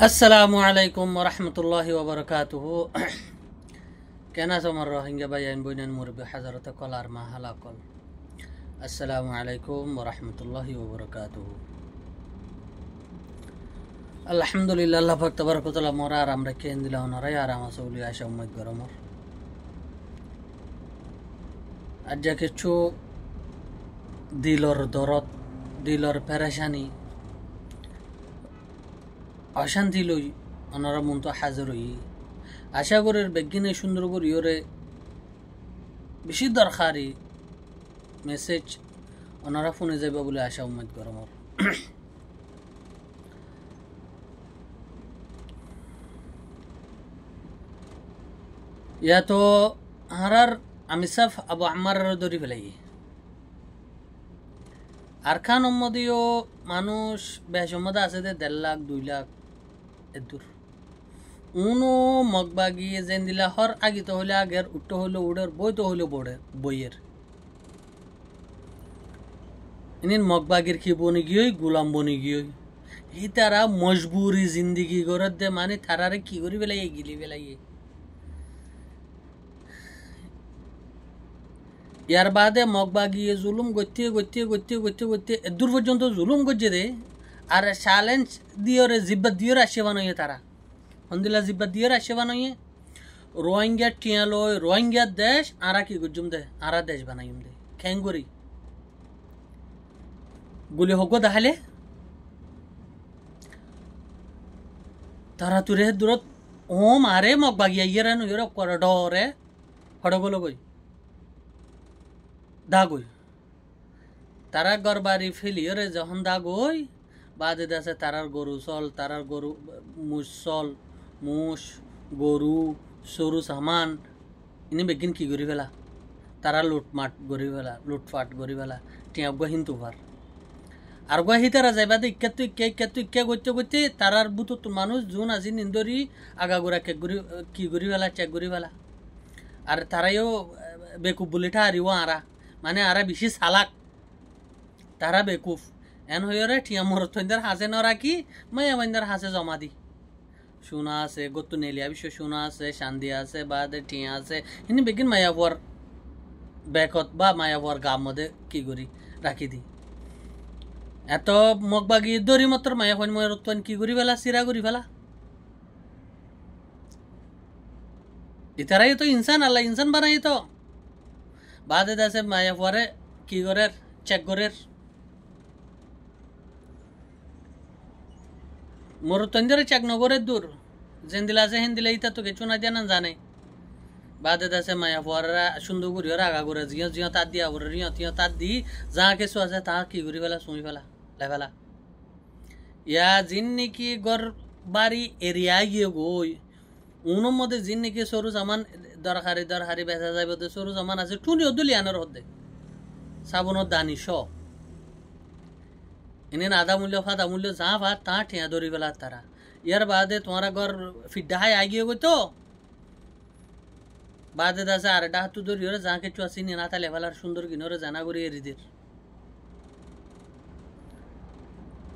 আসসালামু আলাইকুম ওরহমতুল্লাহি ওবরকাতুহু। কেন তোমার রোহিঙ্গা ভাই আইন বইনেন মুরব্বী হাজারত কলার মাহালাকল। আসসালামু আলাইকুম ওরহমতুল্লাহি ওবরকাতুহু। আলহামদুলিল্লাহ আল্লাহ পাক তাবারক ওয়া তাআলা মোরা আর আমরা কেন দিলা ওনারাই আরাম আছে উলি আশা উম্মত গরমর আজ যা কিছু দিলর দরদ দিলর পেরেশানি অশান্তি লই ওনারা মন তো হাজির হই আশা করের বেগিনে সুন্দর করে ইয়রে বেশি দরকারি মেসেজ ওনারা ফোনে যাইবা বলে আশা উম্মত গরমর। ইয়া তো হারার আমি সাফ আবু আম্মার দরি ফেলাই আর খান মদিও মানুষ বেশ মধ্যে আছে যে 1.5 লাখ 2 লাখ এদুর উনো মগবাগি যেন দিলা হর আগে তো হলে আগের উঠতে হইলো উড়ের বই তো হইলো বইয়ের ইনিন মগবাগির কি বনি গিয়ে গুলাম বনি গিয়ে এই তারা মজবুরি জিন্দিগি গরত দে মানে তারারে কি করি বেলাই গিলি বেলাই ইয়ার বাদে মগবাগিয়ে জুলুম গতিয়ে গতিয়ে গতিয়ে গতিয়ে গতিয়ে এদূর পর্যন্ত জুলুম গজে দে আর চ্যালেঞ্জ দিওরে জিব্বা দিওর আসে বানাইয়ে তারা হন্দিলা জিব্বা দিওর আসে বানাইয়ে রোহিঙ্গা টিয়া লয় রোহিঙ্গা দেশ আরা কি গুজুম দে আরা দেশ বানাইম দে খেঙ্গুরি গুলি হোক তাহলে তারা তুরে দূরত ও মারে মগবাগিয়া ইয়েরা নো ইয়েরা করডরে হড়গলো গই দাগই তারা গরবারি ফেলিয়রে যখন দাগই বাদে দেশে তারার গরু চল তারার গরু মুস চল মুস গরু সরু সামান ইনি বেগিন কি করি ফেলা তারা লুটমাট গড়ি ফেলা লুটফাট গড়ি ফেলা টিয়া গহিন তুফার আর গহি তারা যাইবা দে ইক্কা করতে করতে তারার বুতো মানুষ জুন আজি নিন্দরি আগাগোড়া কে গড়ি কি গড়ি ফেলা চেক গড়ি ফেলা আর তারাইও বেকুব বলিটা আরিও আরা মানে আরা বেশি চালাক তারা বেকুফ এন হইরে ঠিয়া মরতন্দার হাসে নরাকি মায়া বন্দার হাসে জমা দি সোনা আছে গত্তু নেলিয়া বিশ্ব সোনা আছে শান্দি আছে বাদে টিয়া আছে ইনি বেগিন মায়াবর ব্যাকত বা মায়াবর গাম মধ্যে কি করি রাখি দি এত মগবাগি দরি মাত্র মায়া ফোন মরতন কি করি ফেলা সিরা করি ফেলা ইতারাই তো ইনসান আল্লাহ ইনসান বানাই তো বাদে দেশে মায়া পরে কি করে চেক করে মরতন্দরে চেক নগরে দূর যেন দিলা আছে হেন দিলা ইতা তো কিছু না দিয়া না জানে বাদে দেশে মায়া পরা সুন্দর করি আগা করে জিও জিও তার দিয়া ওর রিও তিও তার দি যা কিছু আছে তা কি করি ফেলা শুনি ফেলা লেফেলা ইয়া জিন নাকি গর বাড়ি এরিয়া গিয়ে গই উনোর মধ্যে জিন নাকি সরু সামান দরকারি বেচা যাবে সরু সামান আছে টুনিও দুলিয়ানোর হদ্দে সাবুনের দানি শ এনে আধা মূল্য ফাদা মূল্য যা ভাত তা ঠিয়া ধরি ফেলা তারা ইয়ার বাদে তোমার ঘর ফিডাহাই আগিয়ে গই তো বাদে দাসে আরেটা হাতু ধরি ওরে যা কিছু আসি না তালে ফেলার সুন্দর কিনরে জানা করি এরিদের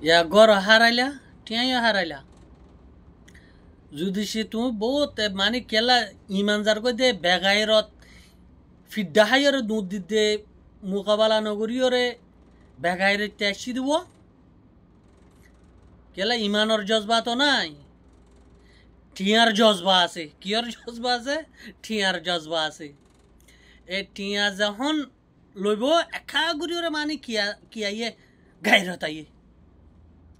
ইয়া গর হারাইলা টিয়া হারাইলা যদি সে তুমি বহুত মানে কেলা ইমানজার কই দে বেগাইরত ফিডাহাইরে দুধ দিতে মোকাবেলা নগরীরে বেগাইরে ট্যাক্সি দিব কেলা ইমানর জজবা তো নাই টিয়ার জজবা আছে কিয়র জজবা আছে টিয়ার জজবা আছে এ টিয়া যখন লইব একা গুড়িওরে মানে কিয়াইয়ে গাইরত আইয়ে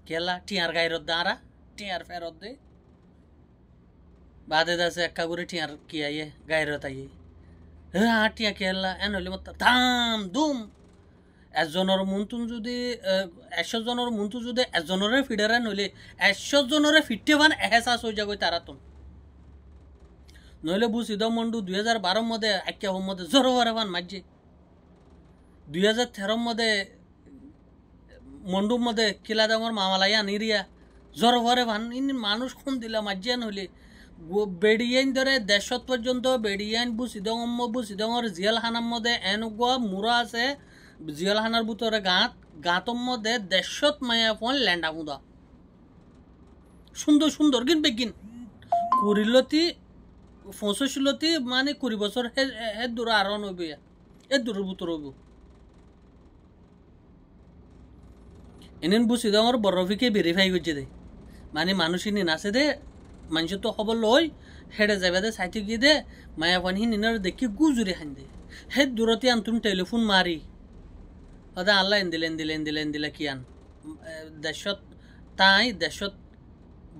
কেলা টিয়ার গাইরত দাঁড়া টিয়ার ফেরত দে বাদে দাসে একা গুড়ি টিয়ার কিয়াইয়ে গাইরত আইয়ে হ্যাঁ টিয়া কেলা এন হইলে মত দাম দুম একজনের মনতুন যদি 100 জনের মনতু যদি একজনের ফিডারে নইলে 100 জনের ফিটতে পান এহসাস হয়ে যাবে তারা তো নইলে বুঝি দাও মন্ডু 2012 মধ্যে একে মধ্যে জোর হওয়ার পান মাঝে 2013 মধ্যে মন্ডুর মধ্যে কিলা দামর মামালাইয়া নিরিয়া জোর হওয়ারে পান ইন মানুষ খুন দিলা মাঝে নইলে বেড়িয়াইন ধরে 150 পর্যন্ত বেড়িয়াইন বুঝি দমর জিয়াল হানার মধ্যে এনগুয়া মুরা আছে জিয়ালহানার ভিতরে গাঁতর মধ্যে 150 মায়া ফোন ল্যান্ডা মুদা সুন্দর সুন্দর গিন বেগিন কুড়িলতি 65 মানে 20 বছর হে দূর আর নইবে এ দূর বুতর হইব এনেন বুঝি দাও আমার বরফিকে ভেরিফাই করছে দে মানে মানুষই নিন আছে দে মানুষ তো খবর লই হেডে যাবে দে সাইটে গিয়ে দে মায়া পানি নিনার দেখি গুজুরে খান দে হে দূরতে আন তুমি টেলিফোন মারি হদা আল্লাহ এন দিলে কি আন দেশত তাই দেশত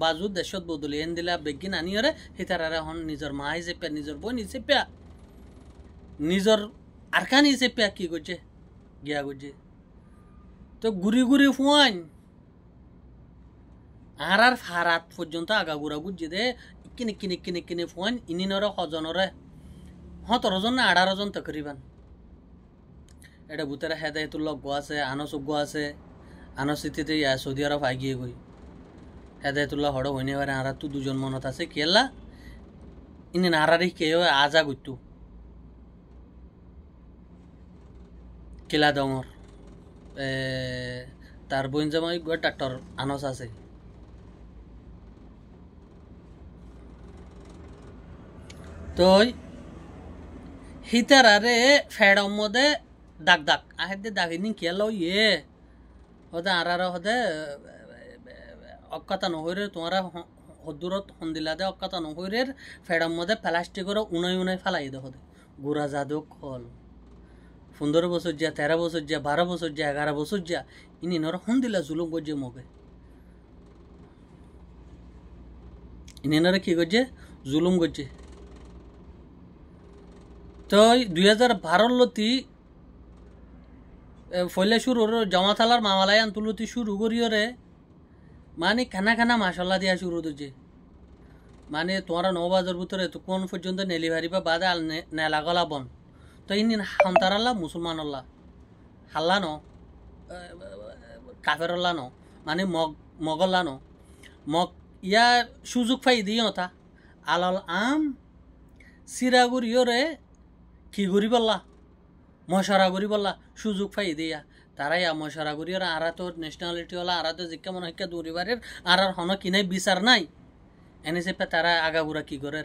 বাজু দেশত বদলি এন দিলা বেগিন আনিয়রে হিতারারে হন নিজের মা হিসেবে নিজের বোন হিসেবে নিজের আরকান হিসেবে কি করছে গিয়া করছে তো ঘুরি ঘুরি ফুয়ান আর ফারাত পর্যন্ত আগাগুড়া গুজি দে কিনে ফুয়ান ইনিনরে হজনরে 17 জন না 18 জন তকরিবান এটা ভূতেরা হেদায়তুল্লাহ গো আছে আনস গো আছে আনসিতিতে সৌদি আরব আগিয়ে গই হেদায়তুল্লাহ হড় হইনে পারে আর তো দুজন মনত আছে কেলা ইনি নারারি কে আজা গইতু কেলা দমর তার বোন জামাই গো ডাক্তার আনস আছে তো হিতারারে ফেডম মধ্যে দাগ দাগ আহেদে দাগিনি কেলো ইয়ে হদে আর হদে অক্কাতা নহরে তোমারা হদুরত হন্দিলা দে অক্কাতা নহরের ফেডম মধ্যে প্লাস্টিকের উনাই ফেলাই দে হদে গুড়া জাদু কল 15 বছর যা 13 বছর যা 12 বছর যা 11 বছর যা ইনি নর হন্দিলা জুলুম গজে মগে ইনি নরে কি গজে জুলুম গজে তো 2012 লতি ফলে শুরু জমাথালার মামালাই আন্তলতি শুরু করিওরে মানে খানা মাসাল্লা দিয়া শুরু হচ্ছে মানে তোমার 9 বাজার ভিতরে তো কোন পর্যন্ত নেলি ভারিবা বাদে আল নেলা গলা বন তো ইনি হান্তারাল্লাহ মুসলমান আল্লাহ হাল্লা ন কাফের আল্লাহ ন মানে মগল্লা ন মগ ইয়া সুযোগ পাই দিও তা আলাল আম সিরাগুড়িওরে কি করি বললা মশারা করি বললা সুযোগ পাই দিয়া তারাই মশারা করি ওরা আর তো ন্যাশনালিটি হলা আর তো জিজ্ঞা মনে হয় দৌড়িবারের আর হন কিনে বিচার নাই এনে চেপে তারা আগাগুড়া কি করে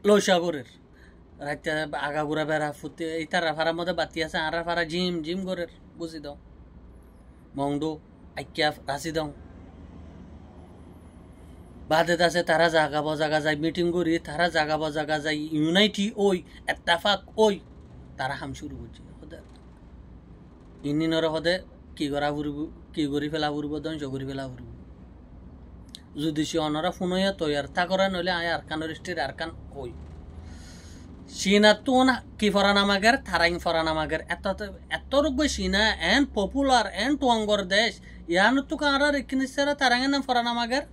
লৌসা করে রাতে আগাগুড়া বেড়া ফুটে এই তারা ফারার মধ্যে বাতি আছে আর ফারা জিম করে বুঝি দাও মংডো আইকিয়া রাশি দাও বাদে আছে তারা জাগা যায় মিটিং করি তারা জাগা যায় ইউনাইটি ওই এত্তাফাক ওই তারা হাম শুরু করছে ইনিনর হদে কি করা ফুরব কি করি ফেলা ফুরব ধ্বংস করি ফেলা ফুরব যদি সে অনরা ফুনইয়া তৈয়ার তা করা নইলে আয় আরকানোর স্টের আরকান ওই চীনা তুন কি ফরানামাগের থারাইং ফরানামাগের এত রোগ চীনা এন পপুলার এন টুয়াঙ্গর দেশ ইয়ান তো কারা রেকিনিসারা তারাঙ্গে নাম ফরানামাগের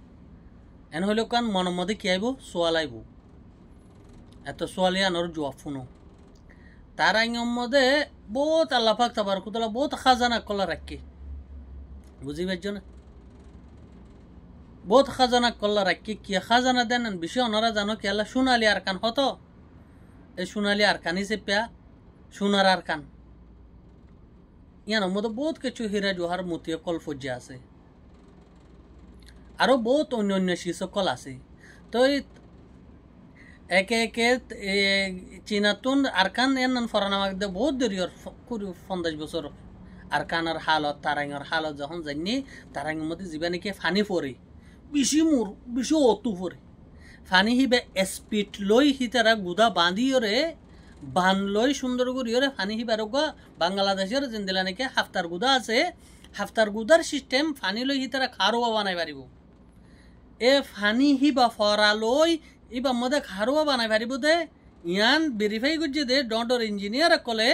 এন হইলেও কান মনের মধ্যে কি আইব সোয়াল আইব এত সোয়ালি আনোর জবাব ফুনো তার আইনের মধ্যে বহুত আল্লাহাক তাবার কুতলা বহুত খাজানা কলা রাখি বুঝিবার জন্য বহুত খাজানা কল্লা রাখি কি খাজানা দেন বিষয় ওনারা জানো কি আল্লাহ সোনালি আরকান হতো এই সোনালি আরকানি চেপা সোনার আরকান ইয়ানোর মধ্যে বহুত কিছু হীরা জোহার মতিয়া কল ফজ্জা আছে আরো বহুত অন্য শিসকল আছে তো একে চীনাতুন আরকান এন ফরানামাক দে বহুত দেরিয়র 50 বছর আরকানের হালত তারাঙের হালত যখন জানি তারাঙের মধ্যে যিবা নাকি ফানি পরে বেশি অতু পরে ফানি হিবে স্পিড লই হি তারা গুদা বাঁধিওরে বান লই সুন্দর করিওরে ফানি হিবার বাংলাদেশের যেদিলা নাকি হাফতার গুদা আছে হাফতার গুদার সিস্টেম ফানি লই হি তারা খারোয়া বানাই পারিব এ ফানি হিবা ফরা লই ইবা মধ্যে খারোয়া বানাই পারিব দে ইয়ান ভেরিফাই করছে দে ডর ইঞ্জিনিয়ার কলে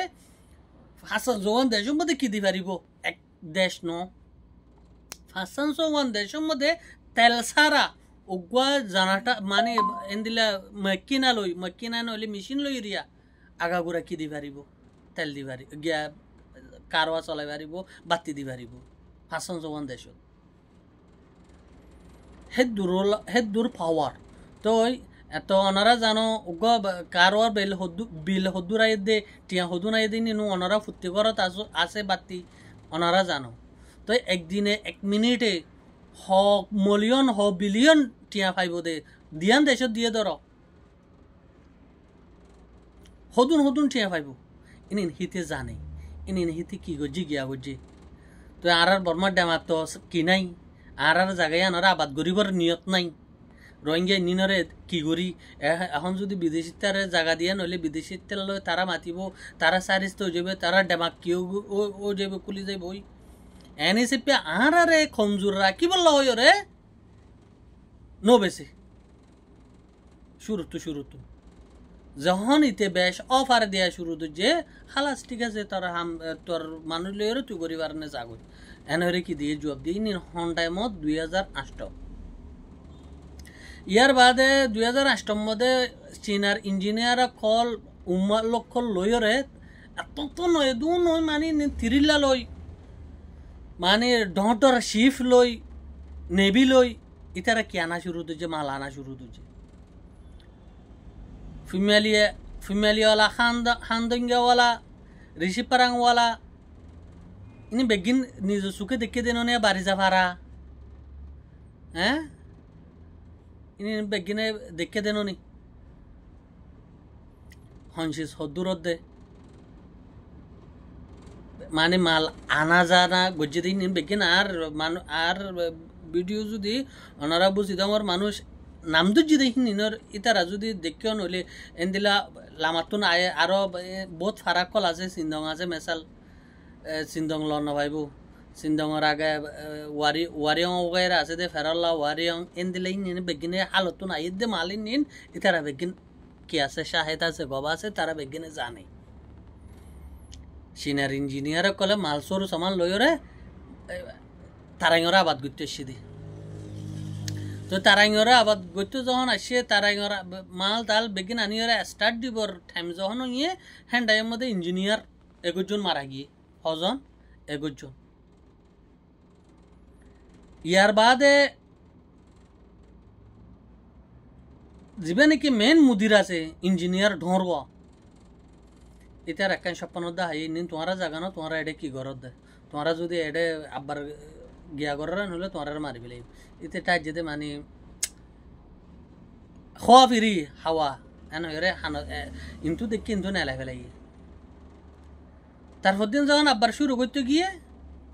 ফাঁসান জোয়ান দেশের মধ্যে কি দি পারিব এক দেশ ন ফাঁসান জোয়ান দেশের মধ্যে তেল সারা উগুয়া জানাটা মানে এনদিলা মক্কিনা নইলে মেশিন লই রিয়া আগাগুড়া কি দি পারিব তেল দি পারিব গিয়া কারোয়া চলাই পারিব বাতি দি পারিব ফাঁসান জোয়ান দেশত হেদ দূর পাওয়ার তো এত ওনারা জানো কারোয়ার বিল হদুরাই দে টিয়া হদুনাই দিন ওনারা ফুর্তি করত আছে বাতি ওনারা জানো তো একদিনে 1 মিনিটে হ মিলিয়ন হ বিলিয়ন টিয়া পাইব দে দিয়ান দেশত দিয়ে ধর হদুন হদুন টিয়া পাইব ইনিন হিতে জানে ইনিন হিতে কি গজি গিয়া গজি তো আর বর্মার ডেমাক তো কি নাই আর জায়গায় আনার আবাদ গরিবর নিয়ত নাই রোহিঙ্গা নিনরে কি করি এখন যদি বিদেশি তার জায়গা দিয়ে নইলে বিদেশি তেল তারা মাতিব তারা সারিস্ত হয়ে যাবে তারা ডেমাক কেউ ও যাবে কুলি যাইব ওই এনে চেপে আর আরে কমজোররা কি বললো ওই রে নো বেশি শুরু যখন ইতে বেশ অফার দেয়া শুরু তো যে খালাস ঠিক আছে তোর মানুষ লইরে তুই গরিবার নে যাগো এনরে কি দিয়ে জবাব দিয়ে নিন হন টাইমত 2008 ইয়ার বাদে 2008 মধ্যে চীনার ইঞ্জিনিয়ার কল লক্ষ লইরে এত তো নয় দু নয় মানে তিরিল্লা লই মানে ডর শিফ লই নেভি লই ইতারা কি আনা শুরু যে মাল আনা শুরু যে ফিমেলিওয়ালা খানদঙ্গাওয়ালা ঋষিপারাংওয়ালা ইনি বেগিন নিজ চুকে দেখে দেন বাড়ি যা ভাড়া হ্যাঁ ইনি বেগিনে দেখে দেন নি হনসিস হদ্দুরত দে মানে মাল আনা জানা গজ্জে দিন বেগিন আর ভিডিও যদি ওনারা বুঝি আমার মানুষ নাম দুজি দেখি নিনর ইতারা যদি দেখিও নইলে এনদিলা লামাতুন আয়ে আরো বহুত ফারাক কল আছে সিন্দং আছে মেসাল সিন্দং ল নভাইব সিন্দংর আগে ওয়ারিয়ং ওগাইরা আছে দে ফেরাল্লা ওয়ারিয়ং এনদিলাই নিন বেগিনে হালতুন আই দে মালিন নিন ইতারা বেগিন কি আছে শাহেদ আছে গবা আছে তারা বেগিনে জানে সিনিয়র ইঞ্জিনিয়ার কলে মাল সরু সামান লইরে তারাইঙরা আবাদ করতে এসে তো তারাইঙরা আবাদ করতে যখন আসে তারাইঙরা মাল তাল বেগিন আনিয়রা স্টার্ট দিবর টাইম যখন ইয়ে হ্যান্ডাইয়ের মধ্যে ইঞ্জিনিয়ার 21 জন মারা গিয়ে হজন 21 জন ইয়ার বাদে যিবে নাকি মেন মুদির আছে ইঞ্জিনিয়ার ঢোরওয়া এটার একখান স্বপ্ন দা হাই নিন তোমারা জাগানো তোমারা এডে কি ঘরত দে তোমারা যদি এডে আব্বার গিয়া ঘরের নহলে তোমারা মারি পেলাই এতে টাইট যেতে মানে খোয়া ফিরি হাওয়া এন হয়ে হান কিন্তু দেখি কিন্তু নেলা ফেলাই তারপর দিন যখন আব্বার শুরু করতে গিয়ে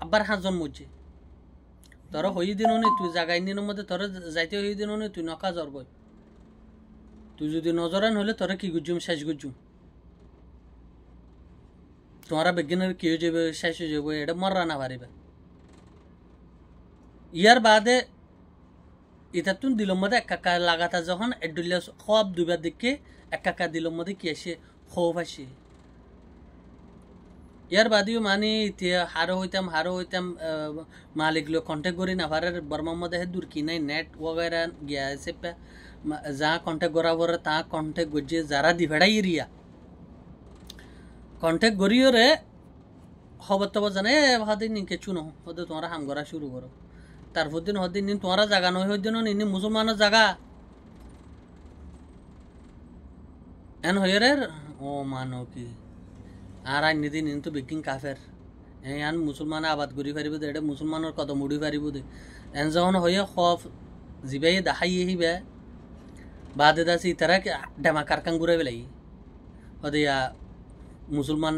আব্বার 5 জন মরছে তোর হই দিন নি তুই জাগাই দিনের মধ্যে তোর যাইতে হই দিন নি তুই নকা জ্বর বই তুই যদি নজরান হলে তোরা কি গুজুম শেষ গুজুম তোমারা বিজ্ঞানের কি হয়ে যাবে শেষ হয়ে যাবে এটা মররা না পারিবে ইয়ার বাদে এটা তুন দিলর মধ্যে একা লাগাতা যখন এডুলিয়া খোয়াব দুইবার দেখে একা দিলর মধ্যে কি আসে খোপ আসে ইয়ার বাদেও মানে এতিয়া হারো হইতাম মালিক লো কন্ট্যাক্ট করি না পারে বর্মার মধ্যে দূর কি নাই নেট वगैरह গিয়া আছে যা কন্ট্যাক্ট করাবর তা কন্ট্যাক্ট গজে যারা দিভেড়াই এরিয়া কন্ট্যাক্ট করিও রে খবর তব জানে হাদিন নিকে চুনো হদে তোমরা হাম করা শুরু করো তারপর দিন হদিন নিন তোমরা জায়গা নয় হইদিন নিনি মুসলমানের জায়গা এন হয়ে রে ও মানো কি আর আইন নিদিন নিন তো বেকিং কাফের এন মুসলমান আবাদ করি পারিব দে এটা মুসলমানের কত মুড়ি পারিব দে এন যখন হয়ে খফ জিবাই দেখাই আহিবে বাদে দাসি তারা ডেমা কারকান ঘুরে বেলাই হদিয়া মুসলমান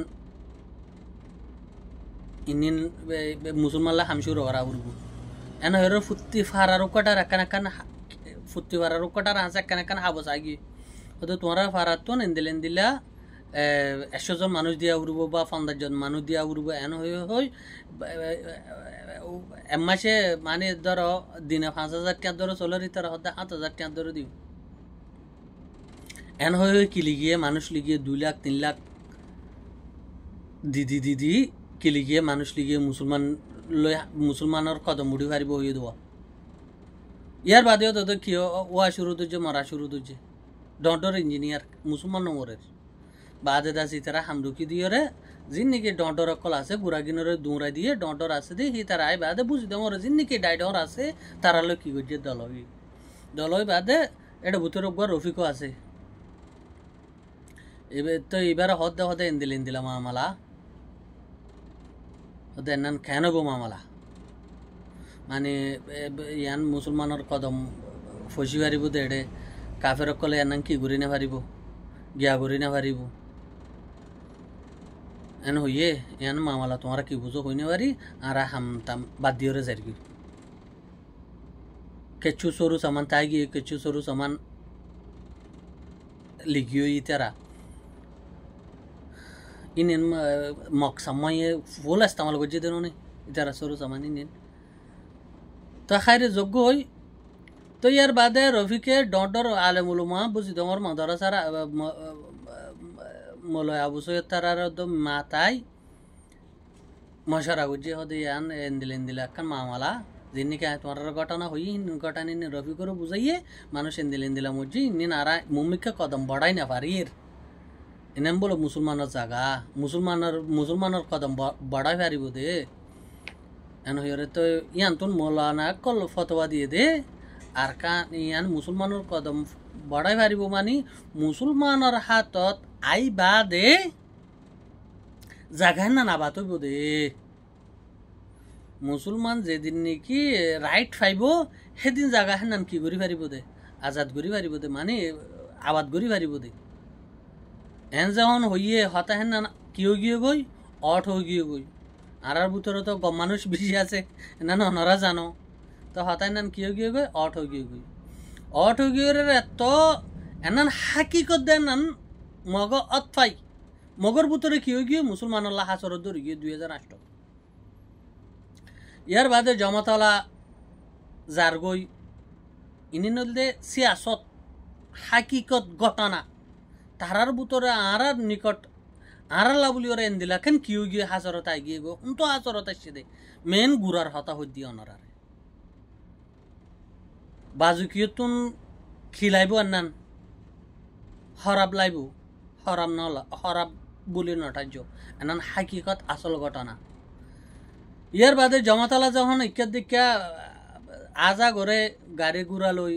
ইনিন মুসলমানলা হামশুর করা উড়ব এন হয়ে ফুত্তি ফারার কটার একান ফুত্তি ফারার কটার হাঁস একান হাবস আগি হয়তো তোমরা ফারার তো এন্দিলা 100 জন মানুষ দিয়া উড়ব বা 50 জন মানুষ দিয়া উড়ব এন হয়ে এমাসে মানে ধরো দিনে 5000 টাকা ধরো চলার তারা হতে 7000 টাকা ধরো দিও এন হয়ে কি লিগিয়ে মানুষ লিগিয়ে 2 লাখ 3 লাখ দিদি কি লিগিয়ে মানুষ লিগিয়ে মুসলমানের কদম মুড়ি পারিব হয়ে দেওয়া ইয়ার বাদেও তো কি ওয়া শুরু তুলছে মরা শুরু তুলছে ডর ইঞ্জিনিয়ার মুসলমান নমরের বাদে দাসি তারা হামরুকি দিয়ে রে জিন নাকি ডর কল আছে বুড়াগিনরে দৌড়াই দিয়ে ডর আছে দিয়ে সি তারা আই বাদে বুঝি দেওয়ার জিন নাকি ডাইডর আছে তারা লো কি করছে দলই বাদে এটা ভূতের উপর রফিকও আছে এবার তো এবার হদে এন্দিলা মামালা হদে নান কেন গো মামালা মানে ইয়ান মুছলমানৰ কদম ফচি পাৰিব দেৰে কাফেৰক ক'লে এনাং কি ঘূৰি নাপাৰিব গিয়া ঘূৰি নাপাৰিব এন হইয়ে এন মামালা তোমরা কি বুঝো হইনে পারি আর হাম তাম বাদ দিওরে যারগি কেচু সরু সামান তাই গিয়ে কেচু সরু সামান লিগিও ইতারা ইনেন মক সামায়ে ফুল ইস্তেমাল করছে দেন নে ইতারা সরু সামান ইনেন তো খাইরে যোগ্য হই তো ইয়ার বাদে রফিকে ডর আলেম উলমা বুঝি তোমার মাদ্রাসার মলয় আবু সৈয়দ তারার মাথায় মশারা গুজি হদে ইয়ান এন্দিল একখান মামালা যিনিকে তোমার ঘটনা হই ঘটনা ইনি রফি করে বুঝাইয়ে মানুষ এন্দিলা মুজি ইনি নারা মুমিকে কদম বড়াই না পারির ইনাম বলো মুসলমানের জায়গা মুসলমানের কদম বড়াই পারিব দে এন হইরে তো ইয়ান তুন মৌলানা কল ফতোয়া দিয়ে দে আর ইয়ান মুসলমানের কদম বড়াই পারিব মানে মুসলমানের হাতত আই বাদে জাগায় না নাবাত হইব দে মুসলমান যেদিন নাকি রাইট পাইব সেদিন জাগা হেন কি করি পারিব দে আজাদ করি পারিব দে মানে আবাদ করি পারিব দে এন যখন হইয়ে হতা হেন কিয় গিয়ে গই অট হয়ে গিয়ে গই আর ভিতরে তো মানুষ বেশি আছে না ওনারা জানো তো হতা হেন কিয় গিয়ে গই অট হয়ে গিয়ে গই অট হয়ে গিয়ে এত এনান হাকিকত দেন মগ অতফাই মগর ভিতরে কি হয়ে গিয়ে মুসলমান আল্লাহ হাসরত ধরে গিয়ে 2008 ইয়ার বাদে জমাতলা জারগই ইনি নদে সিয়াসত হাকিকত ঘটনা তারার ভিতরে আর নিকট আরাল্লা বলি ওরা এন দিলা কেন কি হয়ে গিয়ে হাসরত আই গিয়ে গো তো হাসরত আসছে দে মেন গুড়ার হতা হই দিয়ে অনারারে বাজু কিয়তুন খিলাইব আন্নান হরাব লাইব হরাম নলা হরাব বলি নটার্য এনান হাকিকত আসল ঘটনা ইয়ার বাদে জমাতলা যখন ইক্যার দিকা আজা করে গাড়ি ঘুরা লই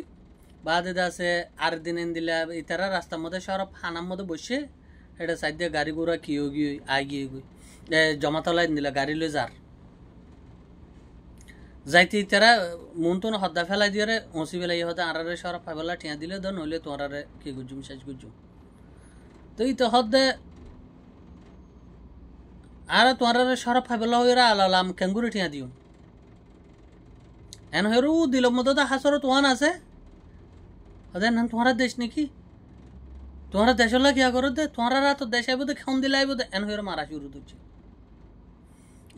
বাদে আছে আর দিন এন দিলা ইতারা রাস্তার মধ্যে সরব হানার মধ্যে বসে এটা সাইড দিয়ে গাড়ি ঘুরা কিও গিয়ে আই গিয়ে গই জমাতলা এন দিলা গাড়ি লই যার যাইতে ইতারা মন তো হদ্দা ফেলাই দিয়ে ওসি ফেলাই হতে আরারে সরব ফাইবলা ঠিয়া দিলে ধর নইলে তোমারে কি গুজুম শেষ গুজুম তো এই তো হদ্দে আর তোমার সরব ফাইবলা হইরা আলালাম কেঙ্গুরি ঠিয়া দিও এন হইরু দিল মতো তো হাসরত ওয়ান আছে হদে না তোমার দেশ নাকি তোমার দেশ হলে কিয়া করো দে তোমারা তো দেশ আইব দে খন দিলে আইব দে এন হইরু মারা শুরু দিচ্ছে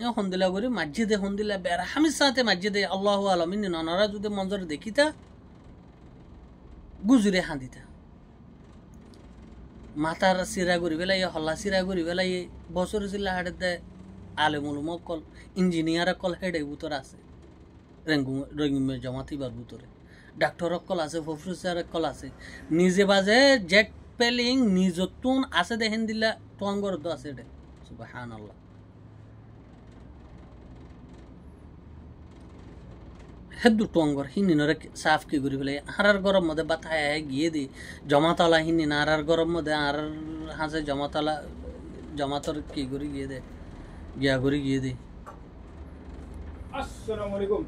হন্দিলা করি মসজিদে হন্দিলা বেড়া হামির সাথে মসজিদে আল্লাহ আলমিন ননারা যদি মঞ্জরে দেখিতা গুজুরে হাঁদিতা মাথার সিরা করি পেলাই হল্লা সিরা করি পেলাই বছর চিল্লা হাটে দে আলেমুলুম কল ইঞ্জিনিয়ার কল হেডে ভিতরে আছে রঙিমে জমাতিবার ভিতরে ডাক্তার কল আছে প্রফেসর কল আছে নিজে বাজে জেট পেলিং নিজতুন আছে দেখেন দিলা তোয়াঙ্গর তো আছে এটা সুবহানাল্লাহ হেদু টঙ্গর হিনিনরে সাফ কি করি ফেলে হারার গরম মধ্যে বাতায় গিয়ে দি জমাতলা হিনি না হারার গরম মধ্যে আর হাসে জমাতর কি করি গিয়ে দে গিয়া করি গিয়ে দি আসসালামু আলাইকুম